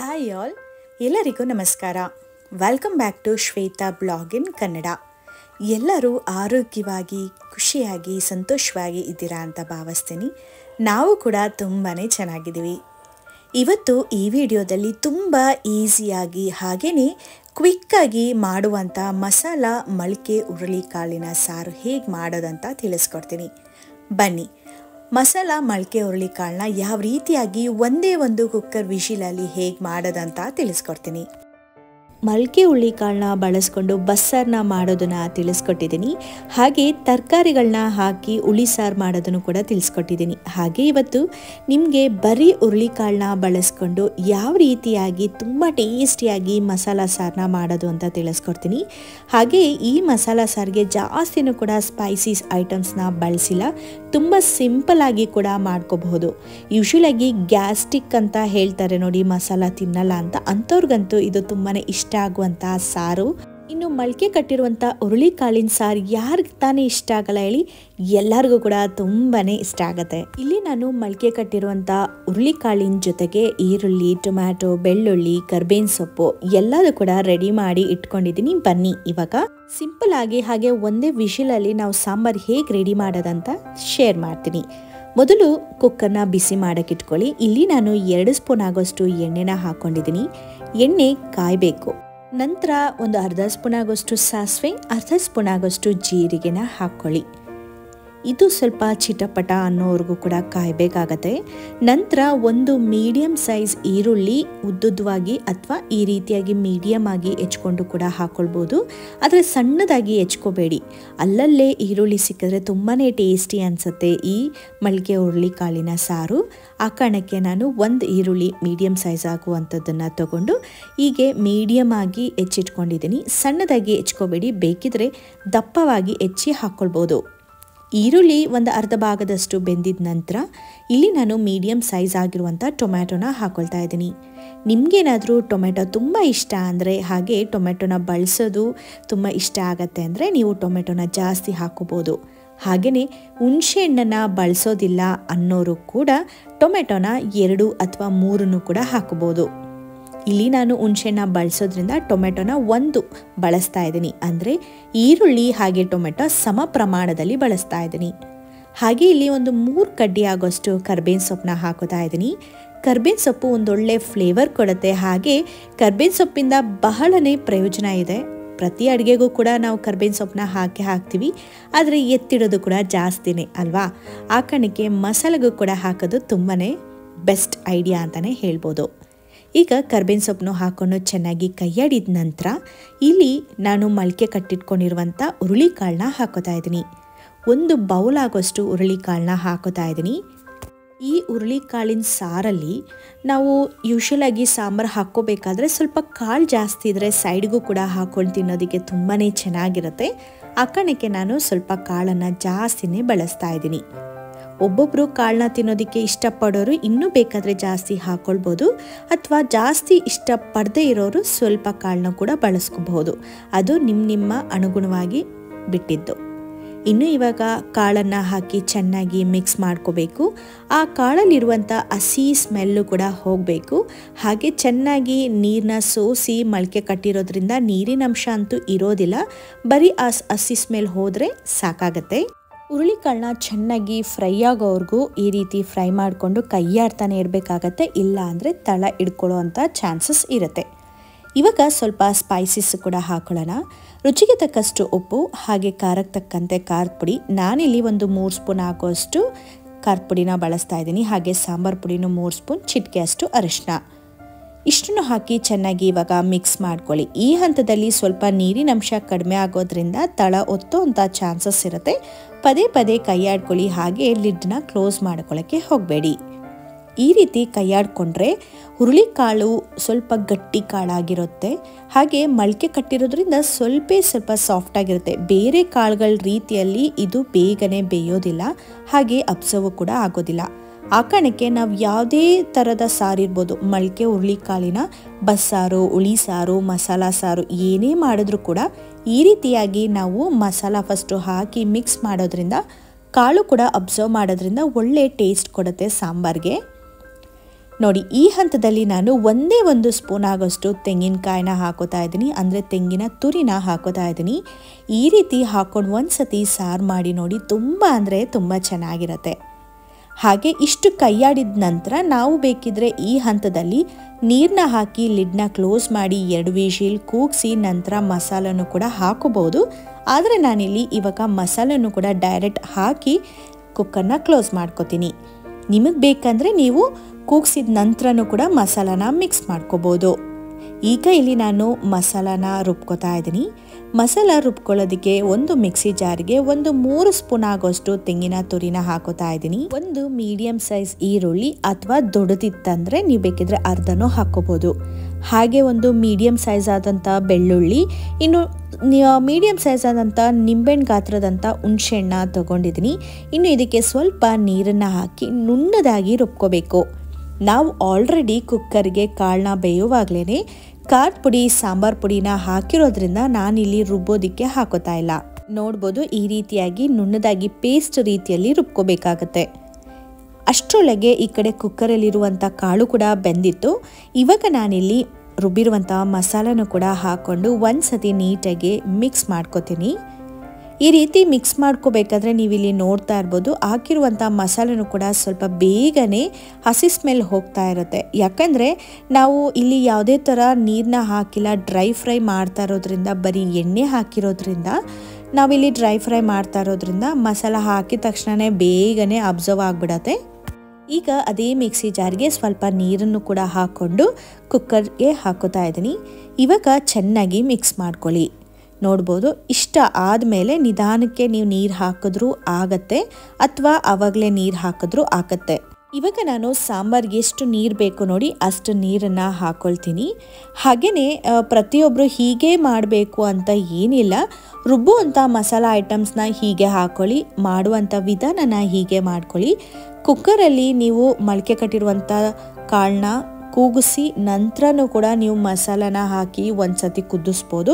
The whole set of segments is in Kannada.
ಹಾಯ್ ಆಲ್, ಎಲ್ಲರಿಗೂ ನಮಸ್ಕಾರ. Welcome back to Shweta blog in Kannada. ಎಲ್ಲರೂ ಆರೋಗ್ಯವಾಗಿ, ಖುಷಿಯಾಗಿ, ಸಂತೋಷವಾಗಿ ಇದ್ದೀರಾ ಅಂತ ಭಾವಿಸ್ತೀನಿ. ನಾವು ಕೂಡ ತುಂಬಾ ಚೆನ್ನಾಗಿದ್ದೀವಿ. ಇವತ್ತು ಈ ವಿಡಿಯೋದಲ್ಲಿ ತುಂಬ ಈಸಿಯಾಗಿ ಹಾಗೆಯೇ ಕ್ವಿಕ್ಕಾಗಿ ಮಾಡುವಂಥ ಮಸಾಲ ಮೊಳಕೆ ಹುರುಳಿಕಾಳಿನ ಸಾರು ಹೇಗೆ ಮಾಡೋದಂತ ತಿಳಿಸ್ಕೊಡ್ತೀನಿ. ಬನ್ನಿ, ಮಸಾಲ ಮೊಳಕೆ ಹುರುಳಿಕಾಳನ್ನ ಯಾವ ರೀತಿಯಾಗಿ ಒಂದೇ ಒಂದು ಕುಕ್ಕರ್ ವಿಶಿಲಲ್ಲಿ ಹೇಗೆ ಮಾಡೋದಂತ ತಿಳಿಸ್ಕೊಡ್ತೀನಿ. ಮೊಳಕೆ ಹುರುಳಿಕಾಳನ್ನ ಬಳಸ್ಕೊಂಡು ಬಸ್ಸಾರನ್ನ ಮಾಡೋದನ್ನು ತಿಳಿಸ್ಕೊಟ್ಟಿದ್ದೀನಿ. ಹಾಗೆ ತರಕಾರಿಗಳನ್ನ ಹಾಕಿ ಹುಳಿ ಸಾರು ಮಾಡೋದನ್ನು ಕೂಡ ತಿಳಿಸ್ಕೊಟ್ಟಿದ್ದೀನಿ. ಹಾಗೆ ಇವತ್ತು ನಿಮಗೆ ಬರೀ ಹುರುಳಿಕಾಳನ್ನ ಬಳಸ್ಕೊಂಡು ಯಾವ ರೀತಿಯಾಗಿ ತುಂಬ ಟೇಸ್ಟಿಯಾಗಿ ಮಸಾಲ ಸಾರನ್ನ ಮಾಡೋದು ಅಂತ ತಿಳಿಸ್ಕೊಡ್ತೀನಿ. ಹಾಗೆ ಈ ಮಸಾಲ ಸಾರಿಗೆ ಜಾಸ್ತಿನೂ ಕೂಡ ಸ್ಪೈಸೀಸ್ ಐಟಮ್ಸ್ನ ಬಳಸಿಲ್ಲ, ತುಂಬ ಸಿಂಪಲ್ಲಾಗಿ ಕೂಡ ಮಾಡ್ಕೋಬಹುದು. ಯೂಶ್ವಲಾಗಿ ಗ್ಯಾಸ್ಟ್ರಿಕ್ ಅಂತ ಹೇಳ್ತಾರೆ ನೋಡಿ, ಮಸಾಲ ತಿನ್ನಲ್ಲ ಅಂತ, ಅಂಥವ್ರಿಗಂತೂ ಇದು ತುಂಬಾ ಇಷ್ಟ ಆಗುವಂತಹ ಸಾರು. ಇನ್ನು ಮೊಳಕೆ ಕಟ್ಟಿರುವಂಥ ಹುರುಳಿಕಾಳಿನ ಸಾರು ಯಾರಿಗೆ ತಾನೇ ಇಷ್ಟ ಆಗಲ್ಲ ಹೇಳಿ? ಎಲ್ಲರಿಗೂ ಕೂಡ ತುಂಬಾ ಇಷ್ಟ ಆಗುತ್ತೆ. ಇಲ್ಲಿ ನಾನು ಮೊಳಕೆ ಕಟ್ಟಿರುವಂಥ ಹುರುಳಿಕಾಳಿನ ಜೊತೆಗೆ ಈರುಳ್ಳಿ, ಟೊಮ್ಯಾಟೊ, ಬೆಳ್ಳುಳ್ಳಿ, ಕರ್ಬೇವಿನ ಸೊಪ್ಪು ಎಲ್ಲದೂ ಕೂಡ ರೆಡಿ ಮಾಡಿ ಇಟ್ಕೊಂಡಿದ್ದೀನಿ. ಬನ್ನಿ ಇವಾಗ ಸಿಂಪಲ್ ಆಗಿ ಹಾಗೆ ಒಂದೇ ವಿಶಿಲಲ್ಲಿ ನಾವು ಸಾಂಬಾರು ಹೇಗೆ ರೆಡಿ ಮಾಡೋದಂತ ಶೇರ್ ಮಾಡ್ತೀನಿ. ಮೊದಲು ಕುಕ್ಕರ್ನ ಬಿಸಿ ಮಾಡೋಕೆ ಇಟ್ಕೊಳ್ಳಿ. ಇಲ್ಲಿ ನಾನು 2 ಸ್ಪೂನ್ ಆಗೋಷ್ಟು ಎಣ್ಣೆನ ಹಾಕ್ಕೊಂಡಿದ್ದೀನಿ. ಎಣ್ಣೆ ಕಾಯಬೇಕು. ನಂತರ ಒಂದು ಅರ್ಧ ಸ್ಪೂನ್ ಆಗೋಷ್ಟು ಸಾಸಿವೆ, ಅರ್ಧ ಸ್ಪೂನ್ ಆಗೋಷ್ಟು ಜೀರಿಗೆನ ಹಾಕ್ಕೊಳ್ಳಿ. ಇದು ಸ್ವಲ್ಪ ಚಿಟಪಟ ಅನ್ನೋವರೆಗೂ ಕೂಡ ಕಾಯಬೇಕಾಗತ್ತೆ. ನಂತರ ಒಂದು ಮೀಡಿಯಮ್ ಸೈಜ್ ಈರುಳ್ಳಿ ಉದ್ದುದ್ದವಾಗಿ ಅಥವಾ ಈ ರೀತಿಯಾಗಿ ಮೀಡಿಯಮ್ ಆಗಿ ಹೆಚ್ಕೊಂಡು ಕೂಡ ಹಾಕ್ಕೊಳ್ಬೋದು. ಆದರೆ ಸಣ್ಣದಾಗಿ ಹೆಚ್ಕೋಬೇಡಿ, ಅಲ್ಲಲ್ಲೇ ಈರುಳ್ಳಿ ಸಿಕ್ಕಿದ್ರೆ ತುಂಬಾ ಟೇಸ್ಟಿ ಅನಿಸುತ್ತೆ ಈ ಮೊಳಕೆ ಹುರುಳಿಕಾಳಿನ ಸಾರು. ಆ ಕಾರಣಕ್ಕೆ ನಾನು ಒಂದು ಈರುಳ್ಳಿ ಮೀಡಿಯಮ್ ಸೈಜ್ ಆಗುವಂಥದ್ದನ್ನು ತಗೊಂಡು ಹೀಗೆ ಮೀಡಿಯಮ್ ಆಗಿ ಹೆಚ್ಚಿಟ್ಕೊಂಡಿದ್ದೀನಿ. ಸಣ್ಣದಾಗಿ ಹೆಚ್ಕೋಬೇಡಿ, ಬೇಕಿದ್ರೆ ದಪ್ಪವಾಗಿ ಹೆಚ್ಚಿ ಹಾಕ್ಕೊಳ್ಬೋದು. ಈರುಳ್ಳಿ ಒಂದು ಅರ್ಧ ಭಾಗದಷ್ಟು ಬೆಂದಿದ ನಂತರ ಇಲ್ಲಿ ನಾನು ಮೀಡಿಯಮ್ ಸೈಜ್ ಆಗಿರುವಂಥ ಟೊಮ್ಯಾಟೊನ ಹಾಕ್ಕೊಳ್ತಾ ಇದ್ದೀನಿ. ನಿಮಗೇನಾದರೂ ಟೊಮೆಟೊ ತುಂಬ ಇಷ್ಟ ಅಂದರೆ, ಹಾಗೆ ಟೊಮೆಟೊನ ಬಳಸೋದು ತುಂಬ ಇಷ್ಟ ಆಗತ್ತೆ ಅಂದರೆ ನೀವು ಟೊಮೆಟೊನ ಜಾಸ್ತಿ ಹಾಕೋಬೋದು. ಹಾಗೆಯೇ ಹುಣಸೆ ಹಣ್ಣನ್ನು ಬಳಸೋದಿಲ್ಲ ಅನ್ನೋರು ಕೂಡ ಟೊಮೆಟೊನ 2 ಅಥವಾ 3 ಕೂಡ ಹಾಕೋಬೋದು. ಇಲ್ಲಿ ನಾನು ಹುಣಸೆಹಣ್ಣ ಬಳಸೋದ್ರಿಂದ ಟೊಮೆಟೊನ 1 ಬಳಸ್ತಾ ಇದ್ದೀನಿ, ಅಂದರೆ ಈರುಳ್ಳಿ ಹಾಗೆ ಟೊಮೆಟೊ ಸಮ ಪ್ರಮಾಣದಲ್ಲಿ ಬಳಸ್ತಾ ಇದ್ದೀನಿ. ಹಾಗೆ ಇಲ್ಲಿ ಒಂದು 3 ಕಡ್ಡಿ ಆಗೋಷ್ಟು ಕರ್ಬೇವಿನ ಸೊಪ್ಪನ್ನ ಹಾಕೋತಾ ಇದ್ದೀನಿ. ಕರ್ಬೇವಿನ ಸೊಪ್ಪು ಒಂದೊಳ್ಳೆ ಫ್ಲೇವರ್ ಕೊಡುತ್ತೆ. ಹಾಗೆ ಕರ್ಬೇವಿನ ಸೊಪ್ಪಿಂದ ಬಹಳನೇ ಪ್ರಯೋಜನ ಇದೆ. ಪ್ರತಿ ಅಡುಗೆಗೂ ಕೂಡ ನಾವು ಕರ್ಬೇವಿನ ಸೊಪ್ಪನ್ನ ಹಾಕ್ತೀವಿ, ಆದರೆ ಎತ್ತಿಡೋದು ಕೂಡ ಜಾಸ್ತಿನೇ ಅಲ್ವಾ? ಆ ಕಾರಣಕ್ಕೆ ಮಸಾಲೆಗೂ ಕೂಡ ಹಾಕೋದು ತುಂಬಾ ಬೆಸ್ಟ್ ಐಡಿಯಾ ಅಂತಲೇ ಹೇಳ್ಬೋದು. ಈಗ ಕರ್ಬೇವಿನ ಸೊಪ್ಪನ್ನು ಹಾಕ್ಕೊಂಡು ಚೆನ್ನಾಗಿ ಕೈಯಾಡಿದ ನಂತರ ಇಲ್ಲಿ ನಾನು ಮೊಳಕೆ ಕಟ್ಟಿಟ್ಕೊಂಡಿರುವಂಥ ಹುರುಳಿಕಾಳನ್ನ ಹಾಕೋತಾ ಇದ್ದೀನಿ. 1 ಬೌಲ್ ಆಗೋಷ್ಟು ಹುರುಳಿಕಾಳನ್ನ ಹಾಕೋತಾ ಇದ್ದೀನಿ. ಈ ಹುರುಳಿಕಾಳಿನ ಸಾರಲ್ಲಿ ನಾವು ಯೂಶ್ವಲಾಗಿ ಸಾಂಬಾರು ಹಾಕ್ಕೋಬೇಕಾದ್ರೆ ಸ್ವಲ್ಪ ಕಾಳು ಜಾಸ್ತಿ ಇದ್ದರೆ ಸೈಡ್ಗೂ ಕೂಡ ಹಾಕ್ಕೊಂಡು ತಿನ್ನೋದಕ್ಕೆ ತುಂಬಾ ಚೆನ್ನಾಗಿರುತ್ತೆ. ಆ ಕಾರಣಕ್ಕೆ ನಾನು ಸ್ವಲ್ಪ ಕಾಳನ್ನು ಜಾಸ್ತಿನೇ ಬಳಸ್ತಾ ಇದ್ದೀನಿ. ಒಬ್ಬೊಬ್ಬರು ಕಾಳನ್ನ ತಿನ್ನೋದಕ್ಕೆ ಇಷ್ಟಪಡೋರು ಇನ್ನೂ ಬೇಕಾದರೆ ಜಾಸ್ತಿ ಹಾಕ್ಕೊಳ್ಬೋದು, ಅಥವಾ ಜಾಸ್ತಿ ಇಷ್ಟಪಡದೇ ಇರೋರು ಸ್ವಲ್ಪ ಕಾಳನ್ನ ಕೂಡ ಬಳಸ್ಕೋಬಹುದು. ಅದು ನಿಮ್ಮ ಅನುಗುಣವಾಗಿ ಬಿಟ್ಟಿದ್ದು. ಇನ್ನು ಇವಾಗ ಕಾಳನ್ನು ಹಾಕಿ ಚೆನ್ನಾಗಿ ಮಿಕ್ಸ್ ಮಾಡ್ಕೋಬೇಕು. ಆ ಕಾಳಲ್ಲಿರುವಂಥ ಹಸಿ ಸ್ಮೆಲ್ಲು ಕೂಡ ಹೋಗಬೇಕು. ಹಾಗೆ ಚೆನ್ನಾಗಿ ನೀರನ್ನ ಸೋಸಿ ಮೊಳಕೆ ಕಟ್ಟಿರೋದ್ರಿಂದ ನೀರಿನ ಅಂಶ ಅಂತೂ ಇರೋದಿಲ್ಲ, ಬರೀ ಆ ಹಸಿ ಸ್ಮೆಲ್ ಹೋದರೆ ಸಾಕಾಗತ್ತೆ. ಹುರುಳಿಕಾಳನ್ನ ಚೆನ್ನಾಗಿ ಫ್ರೈ ಆಗೋವರೆಗೂ ಈ ರೀತಿ ಫ್ರೈ ಮಾಡಿಕೊಂಡು ಕೈಯಾಡ್ತಾನೆ ಇರಬೇಕಾಗತ್ತೆ, ಇಲ್ಲ ಅಂದರೆ ತಳ ಹಿಡ್ಕೊಳ್ಳೋ ಅಂಥ ಚಾನ್ಸಸ್ ಇರುತ್ತೆ. ಇವಾಗ ಸ್ವಲ್ಪ ಸ್ಪೈಸಸ್ ಕೂಡ ಹಾಕೊಳ್ಳೋಣ. ರುಚಿಗೆ ತಕ್ಕಷ್ಟು ಉಪ್ಪು, ಹಾಗೆ ಖಾರಕ್ಕೆ ತಕ್ಕಂತೆ ಖಾರದ ಪುಡಿ. ನಾನಿಲ್ಲಿ ಒಂದು 3 ಸ್ಪೂನ್ ಆಗೋಷ್ಟು ಖಾರದ ಪುಡಿನ ಬಳಸ್ತಾ ಇದ್ದೀನಿ. ಹಾಗೆ ಸಾಂಬಾರು ಪುಡಿನೂ 3 ಸ್ಪೂನ್, ಚಿಟಿಕೆ ಅಷ್ಟು ಅರಿಶಿನ. ಇಷ್ಟನ್ನು ಹಾಕಿ ಚೆನ್ನಾಗಿ ಇವಾಗ ಮಿಕ್ಸ್ ಮಾಡ್ಕೊಳ್ಳಿ. ಈ ಹಂತದಲ್ಲಿ ಸ್ವಲ್ಪ ನೀರಿನ ಅಂಶ ಕಡಿಮೆ ಆಗೋದ್ರಿಂದ ತಳ ಒತ್ತೋಂಥ ಚಾನ್ಸಸ್ ಇರುತ್ತೆ. ಪದೇ ಪದೇ ಕೈಯಾಡ್ಕೊಳ್ಳಿ, ಹಾಗೆ ಲಿಡ್ನ ಕ್ಲೋಸ್ ಮಾಡ್ಕೊಳ್ಳೋಕ್ಕೆ ಹೋಗಬೇಡಿ. ಈ ರೀತಿ ಕೈಯಾಡ್ಕೊಂಡ್ರೆ ಹುರುಳಿಕಾಳು ಸ್ವಲ್ಪ ಗಟ್ಟಿ ಕಾಳಾಗಿರುತ್ತೆ. ಹಾಗೆ ಮೊಳಕೆ ಕಟ್ಟಿರೋದ್ರಿಂದ ಸ್ವಲ್ಪ ಸಾಫ್ಟಾಗಿರುತ್ತೆ. ಬೇರೆ ಕಾಳುಗಳ ರೀತಿಯಲ್ಲಿ ಇದು ಬೇಗನೆ ಬೇಯೋದಿಲ್ಲ, ಹಾಗೆ ಅಬ್ಸರ್ವ್ ಕೂಡ ಆಗೋದಿಲ್ಲ. ಆ ಕಾರಣಕ್ಕೆ ನಾವು ಯಾವುದೇ ಥರದ ಸಾರು ಇರ್ಬೋದು, ಮೊಳಕೆ ಹುರುಳಿಕಾಳಿನ ಬಸ್ಸಾರು, ಹುಳಿ ಸಾರು, ಮಸಾಲ ಸಾರು ಏನೇ ಮಾಡಿದ್ರೂ ಕೂಡ ಈ ರೀತಿಯಾಗಿ ನಾವು ಮಸಾಲ ಫಸ್ಟು ಹಾಕಿ ಮಿಕ್ಸ್ ಮಾಡೋದ್ರಿಂದ, ಕಾಳು ಕೂಡ ಅಬ್ಸರ್ವ್ ಮಾಡೋದ್ರಿಂದ ಒಳ್ಳೆ ಟೇಸ್ಟ್ ಕೊಡುತ್ತೆ ಸಾಂಬಾರಿಗೆ. ನೋಡಿ ಈ ಹಂತದಲ್ಲಿ ನಾನು ಒಂದೇ ಒಂದು ಸ್ಪೂನ್ ಆಗೋಷ್ಟು ತೆಂಗಿನಕಾಯಿನ ಹಾಕೋತಾ ಇದ್ದೀನಿ, ಅಂದರೆ ತೆಂಗಿನ ತುರಿನ ಹಾಕೋತಾ ಇದ್ದೀನಿ. ಈ ರೀತಿ ಹಾಕೊಂಡು ಒಂದು ಸತಿ ಸಾರು ಮಾಡಿ ನೋಡಿ, ತುಂಬ ಅಂದರೆ ತುಂಬ ಚೆನ್ನಾಗಿರುತ್ತೆ. ಹಾಗೆ ಇಷ್ಟು ಕೈಯಾಡಿದ ನಂತರ ನಾವು ಬೇಕಿದ್ರೆ ಈ ಹಂತದಲ್ಲಿ ನೀರನ್ನ ಹಾಕಿ ಲಿಡ್ನ ಕ್ಲೋಸ್ ಮಾಡಿ 2 ವಿಶಿಲ್ ಕೂಗಿಸಿ ನಂತರ ಮಸಾಲನ್ನು ಕೂಡ ಹಾಕೋಬಹುದು. ಆದರೆ ನಾನಿಲ್ಲಿ ಇವಾಗ ಮಸಾಲನ್ನು ಕೂಡ ಡೈರೆಕ್ಟ್ ಹಾಕಿ ಕುಕ್ಕರ್ನ ಕ್ಲೋಸ್ ಮಾಡ್ಕೋತೀನಿ. ನಿಮಗೆ ಬೇಕಂದರೆ ನೀವು ಕೂಗಿಸಿದ ನಂತರನೂ ಕೂಡ ಮಸಾಲಾನ ಮಿಕ್ಸ್ ಮಾಡ್ಕೋಬೋದು. ಈಗ ಇಲ್ಲಿ ನಾನು ಮಸಾಲಾನ ರುಬ್ಕೋತಾ ಇದ್ದೀನಿ. ಮಸಾಲ ರುಬ್ಕೊಳ್ಳೋದಕ್ಕೆ ಒಂದು ಮಿಕ್ಸಿ ಜಾರ್ಗೆ ಒಂದು 3 ಸ್ಪೂನ್ ಆಗೋಷ್ಟು ತೆಂಗಿನ ತುರಿನ ಹಾಕೋತಾ ಇದ್ದೀನಿ. ಒಂದು ಮೀಡಿಯಂ ಸೈಜ್ ಈರುಳ್ಳಿ ಅಥವಾ ದೊಡ್ಡದಿತ್ತಂದರೆ ನೀವು ಬೇಕಿದ್ರೆ ಅರ್ಧನೂ ಹಾಕೋಬೋದು. ಹಾಗೆ ಒಂದು ಮೀಡಿಯಂ ಸೈಜ್ ಆದಂಥ ಬೆಳ್ಳುಳ್ಳಿ, ಇನ್ನು ಮೀಡಿಯಂ ಸೈಜ್ ಆದಂಥ ನಿಂಬೆಹಣ್ಣು ಗಾತ್ರದಂಥ ಹುಣಸೆಹಣ್ಣ ತೊಗೊಂಡಿದ್ದೀನಿ. ಇನ್ನು ಇದಕ್ಕೆ ಸ್ವಲ್ಪ ನೀರನ್ನು ಹಾಕಿ ನುಣ್ಣದಾಗಿ ರುಬ್ಕೋಬೇಕು. ನಾವು ಆಲ್ರೆಡಿ ಕುಕ್ಕರ್ಗೆ ಕಾಳನ್ನ ಬೇಯುವಾಗಲೇ ಖಾರದ ಪುಡಿ ಸಾಂಬಾರ್ ಪುಡಿನ ಹಾಕಿರೋದ್ರಿಂದ ನಾನಿಲ್ಲಿ ರುಬ್ಬೋದಕ್ಕೆ ಹಾಕೋತಾ ಇಲ್ಲ. ನೋಡ್ಬೋದು ಈ ರೀತಿಯಾಗಿ ನುಣ್ಣದಾಗಿ ಪೇಸ್ಟ್ ರೀತಿಯಲ್ಲಿ ರುಬ್ಕೋಬೇಕಾಗತ್ತೆ. ಅಷ್ಟರೊಳಗೆ ಈ ಕಡೆ ಕುಕ್ಕರಲ್ಲಿರುವಂಥ ಕಾಳು ಕೂಡ ಬೆಂದಿತ್ತು. ಇವಾಗ ನಾನಿಲ್ಲಿ ರುಬ್ಬಿರುವಂಥ ಮಸಾಲನೂ ಕೂಡ ಹಾಕ್ಕೊಂಡು ಒಂದು ಸತಿ ನೀಟಾಗಿ ಮಿಕ್ಸ್ ಮಾಡ್ಕೋತೀನಿ. ಈ ರೀತಿ ಮಿಕ್ಸ್ ಮಾಡ್ಕೋಬೇಕಾದ್ರೆ ನೀವಿಲ್ಲಿ ನೋಡ್ತಾ ಇರ್ಬೋದು, ಹಾಕಿರುವಂಥ ಮಸಾಲೆನೂ ಕೂಡ ಸ್ವಲ್ಪ ಬೇಗನೆ ಹಸಿ ಸ್ಮೆಲ್ ಹೋಗ್ತಾ ಇರುತ್ತೆ. ಯಾಕಂದರೆ ನಾವು ಇಲ್ಲಿ ಯಾವುದೇ ಥರ ನೀರನ್ನ ಹಾಕಿಲ್ಲ, ಡ್ರೈ ಫ್ರೈ ಮಾಡ್ತಾ ಇರೋದ್ರಿಂದ, ಬರೀ ಎಣ್ಣೆ ಹಾಕಿರೋದ್ರಿಂದ ನಾವಿಲ್ಲಿ ಡ್ರೈ ಫ್ರೈ ಮಾಡ್ತಾ ಇರೋದ್ರಿಂದ ಮಸಾಲ ಹಾಕಿದ ತಕ್ಷಣ ಬೇಗನೆ ಅಬ್ಸರ್ವ್ ಆಗಿಬಿಡತ್ತೆ. ಈಗ ಅದೇ ಮಿಕ್ಸಿ ಜಾರ್ಗೆ ಸ್ವಲ್ಪ ನೀರನ್ನು ಕೂಡ ಹಾಕ್ಕೊಂಡು ಕುಕ್ಕರ್ಗೆ ಹಾಕೋತಾ ಇದ್ದೀನಿ. ಇವಾಗ ಚೆನ್ನಾಗಿ ಮಿಕ್ಸ್ ಮಾಡ್ಕೊಳ್ಳಿ. ನೋಡ್ಬೋದು ಇಷ್ಟ ಆದಮೇಲೆ ನಿಧಾನಕ್ಕೆ ನೀವು ನೀರು ಹಾಕಿದ್ರೂ ಆಗತ್ತೆ, ಅಥವಾ ಆವಾಗಲೇ ನೀರು ಹಾಕಿದ್ರೂ ಆಗತ್ತೆ. ಇವಾಗ ನಾನು ಸಾಂಬಾರ್ಗೆ ಎಷ್ಟು ನೀರು ಬೇಕು ನೋಡಿ ಅಷ್ಟು ನೀರನ್ನು ಹಾಕ್ಕೊಳ್ತೀನಿ. ಹಾಗೆಯೇ ಪ್ರತಿಯೊಬ್ಬರು ಹೀಗೆ ಮಾಡಬೇಕು ಅಂತ ಏನಿಲ್ಲ, ರುಬ್ಬುವಂಥ ಮಸಾಲ ಐಟಮ್ಸ್ನ ಹೀಗೆ ಹಾಕ್ಕೊಳ್ಳಿ, ಮಾಡುವಂಥ ವಿಧಾನನ ಹೀಗೆ ಮಾಡ್ಕೊಳ್ಳಿ. ಕುಕ್ಕರಲ್ಲಿ ನೀವು ಮೊಳಕೆ ಕಟ್ಟಿರುವಂಥ ಕಾಳನ್ನ ಕೂಗಿಸಿ ನಂತರನೂ ಕೂಡ ನೀವು ಮಸಾಲಾನ ಹಾಕಿ ಒಂದು ಸತಿ ಕುದಿಸ್ಬೋದು.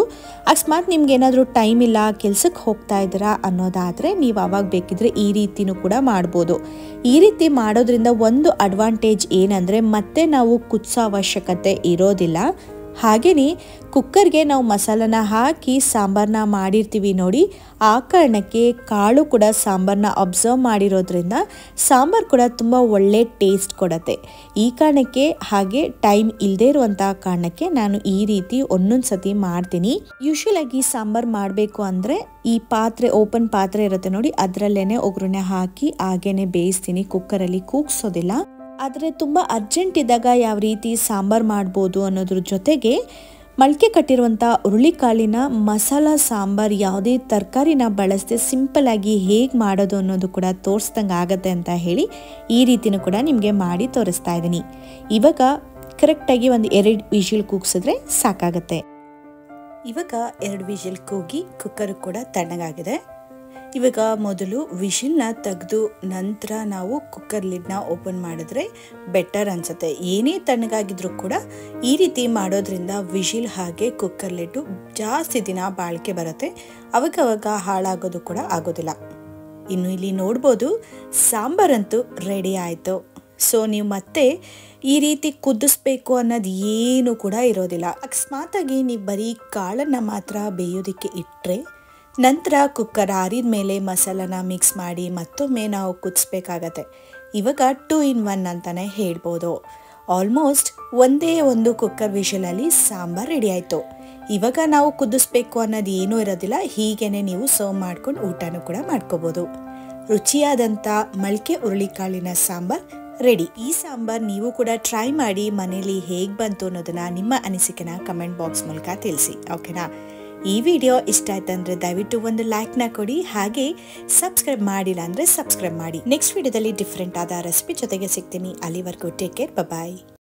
ಅಕಸ್ಮಾತ್ ನಿಮ್ಗೆ ಏನಾದರೂ ಟೈಮ್ ಇಲ್ಲ, ಕೆಲಸಕ್ಕೆ ಹೋಗ್ತಾ ಇದ್ದೀರಾ ಅನ್ನೋದಾದರೆ ನೀವು ಆವಾಗ ಬೇಕಿದ್ರೆ ಈ ರೀತಿನೂ ಕೂಡ ಮಾಡ್ಬೋದು. ಈ ರೀತಿ ಮಾಡೋದ್ರಿಂದ ಒಂದು ಅಡ್ವಾಂಟೇಜ್ ಏನಂದರೆ ಮತ್ತೆ ನಾವು ಕುದಿಸೋ ಅವಶ್ಯಕತೆ ಇರೋದಿಲ್ಲ. ಹಾಗೆಯೇ ಕುಕ್ಕರ್ಗೆ ನಾವು ಮಸಾಲಾನ ಹಾಕಿ ಸಾಂಬಾರನ್ನ ಮಾಡಿರ್ತೀವಿ ನೋಡಿ, ಆ ಕಾರಣಕ್ಕೆ ಕಾಳು ಕೂಡ ಸಾಂಬಾರನ್ನ ಅಬ್ಸರ್ವ್ ಮಾಡಿರೋದ್ರಿಂದ ಸಾಂಬಾರು ಕೂಡ ತುಂಬ ಒಳ್ಳೆ ಟೇಸ್ಟ್ ಕೊಡುತ್ತೆ. ಈ ಕಾರಣಕ್ಕೆ, ಹಾಗೆ ಟೈಮ್ ಇಲ್ಲದೆ ಇರುವಂಥ ಕಾರಣಕ್ಕೆ ನಾನು ಈ ರೀತಿ ಒಂದೊಂದು ಸತಿ ಮಾಡ್ತೀನಿ. ಯೂಶ್ವಲಾಗಿ ಸಾಂಬಾರು ಮಾಡಬೇಕು ಅಂದರೆ ಈ ಪಾತ್ರೆ, ಓಪನ್ ಪಾತ್ರೆ ಇರುತ್ತೆ ನೋಡಿ, ಅದರಲ್ಲೇ ಒಗ್ಗರಣೆ ಹಾಕಿ ಹಾಗೇನೆ ಬೇಯಿಸ್ತೀನಿ, ಕುಕ್ಕರಲ್ಲಿ ಕೂಗಿಸೋದಿಲ್ಲ. ಆದರೆ ತುಂಬ ಅರ್ಜೆಂಟ್ ಇದ್ದಾಗ ಯಾವ ರೀತಿ ಸಾಂಬಾರು ಮಾಡ್ಬೋದು ಅನ್ನೋದ್ರ ಜೊತೆಗೆ ಮೊಳಕೆ ಕಟ್ಟಿರುವಂಥ ಹುರುಳಿಕಾಳಿನ ಮಸಾಲ ಸಾಂಬಾರು ಯಾವುದೇ ತರಕಾರಿನ ಬಳಸದೆ ಸಿಂಪಲ್ಲಾಗಿ ಹೇಗೆ ಮಾಡೋದು ಅನ್ನೋದು ಕೂಡ ತೋರಿಸ್ದಂಗೆ ಆಗುತ್ತೆ ಅಂತ ಹೇಳಿ ಈ ರೀತಿನೂ ಕೂಡ ನಿಮಗೆ ಮಾಡಿ ತೋರಿಸ್ತಾ ಇದ್ದೀನಿ. ಇವಾಗ ಕರೆಕ್ಟಾಗಿ ಒಂದು 2 ವಿಶಿಲ್ ಕೂಗಿಸಿದ್ರೆ ಸಾಕಾಗತ್ತೆ. ಇವಾಗ 2 ವಿಶಿಲ್ ಕೂಗಿ ಕುಕ್ಕರ್ ಕೂಡ ತಣ್ಣಗಾಗಿದೆ. ಇವಾಗ ಮೊದಲು ವಿಶಿಲ್ನ ತೆಗೆದು ನಂತರ ನಾವು ಕುಕ್ಕರ್ ಲಿಡ್ನ ಓಪನ್ ಮಾಡಿದ್ರೆ ಬೆಟರ್ ಅನಿಸುತ್ತೆ. ಏನೇ ತಣ್ಣಗಾಗಿದ್ರೂ ಕೂಡ ಈ ರೀತಿ ಮಾಡೋದ್ರಿಂದ ವಿಶಿಲ್ ಹಾಗೆ ಕುಕ್ಕರ್ ಲಿಡ್ಡು ಜಾಸ್ತಿ ದಿನ ಬಾಳಿಕೆ ಬರುತ್ತೆ, ಅವಾಗವಾಗ ಹಾಳಾಗೋದು ಕೂಡ ಆಗೋದಿಲ್ಲ. ಇನ್ನು ಇಲ್ಲಿ ನೋಡ್ಬೋದು ಸಾಂಬಾರಂತೂ ರೆಡಿ ಆಯಿತು. ಸೊ ನೀವು ಮತ್ತೆ ಈ ರೀತಿ ಕುದಿಸ್ಬೇಕು ಅನ್ನೋದು ಏನು ಕೂಡ ಇರೋದಿಲ್ಲ. ಅಕಸ್ಮಾತಾಗಿ ನೀವು ಬರೀ ಕಾಳನ್ನು ಮಾತ್ರ ಬೇಯೋದಕ್ಕೆ ಇಟ್ಟರೆ ನಂತರ ಕುಕ್ಕರ್ ಆರಿದ ಮೇಲೆ ಮಸಾಲಾನ ಮಿಕ್ಸ್ ಮಾಡಿ ಮತ್ತೊಮ್ಮೆ ನಾವು ಕುದಿಸ್ಬೇಕಾಗತ್ತೆ. ಇವಾಗ 2 in 1 ಅಂತಲೇ ಹೇಳ್ಬೋದು. ಆಲ್ಮೋಸ್ಟ್ ಒಂದೇ ಒಂದು ಕುಕ್ಕರ್ ವಿಷಲಲ್ಲಿ ಸಾಂಬಾರು ರೆಡಿ ಆಯಿತು. ಇವಾಗ ನಾವು ಕುದಿಸ್ಬೇಕು ಅನ್ನೋದು ಏನೂ ಇರೋದಿಲ್ಲ, ಹೀಗೇ ನೀವು ಸರ್ವ್ ಮಾಡ್ಕೊಂಡು ಊಟನೂ ಕೂಡ ಮಾಡ್ಕೋಬೋದು. ರುಚಿಯಾದಂಥ ಮೊಳಕೆ ಹುರುಳಿಕಾಳಿನ ಸಾಂಬಾರು ರೆಡಿ. ಈ ಸಾಂಬಾರು ನೀವು ಕೂಡ ಟ್ರೈ ಮಾಡಿ ಮನೇಲಿ ಹೇಗೆ ಬಂತು ಅನ್ನೋದನ್ನು ನಿಮ್ಮ ಅನಿಸಿಕೆನ ಕಮೆಂಟ್ ಬಾಕ್ಸ್ ಮೂಲಕ ತಿಳಿಸಿ, ಓಕೆನಾ? ಈ ವಿಡಿಯೋ ಇಷ್ಟ ಆಯ್ತು ಅಂದರೆ ದಯವಿಟ್ಟು ಒಂದು ಲೈಕ್ನ ಕೊಡಿ. ಹಾಗೆ ಸಬ್ಸ್ಕ್ರೈಬ್ ಮಾಡಿಲ್ಲ ಅಂದರೆ ಸಬ್ಸ್ಕ್ರೈಬ್ ಮಾಡಿ. ನೆಕ್ಸ್ಟ್ ವಿಡಿಯೋದಲ್ಲಿ ಡಿಫ್ರೆಂಟ್ ಆದ ರೆಸಿಪಿ ಜೊತೆಗೆ ಸಿಗ್ತೀನಿ. ಅಲ್ಲಿವರೆಗೂ ಟೇಕ್ ಕೇರ್, ಬಾಯ್.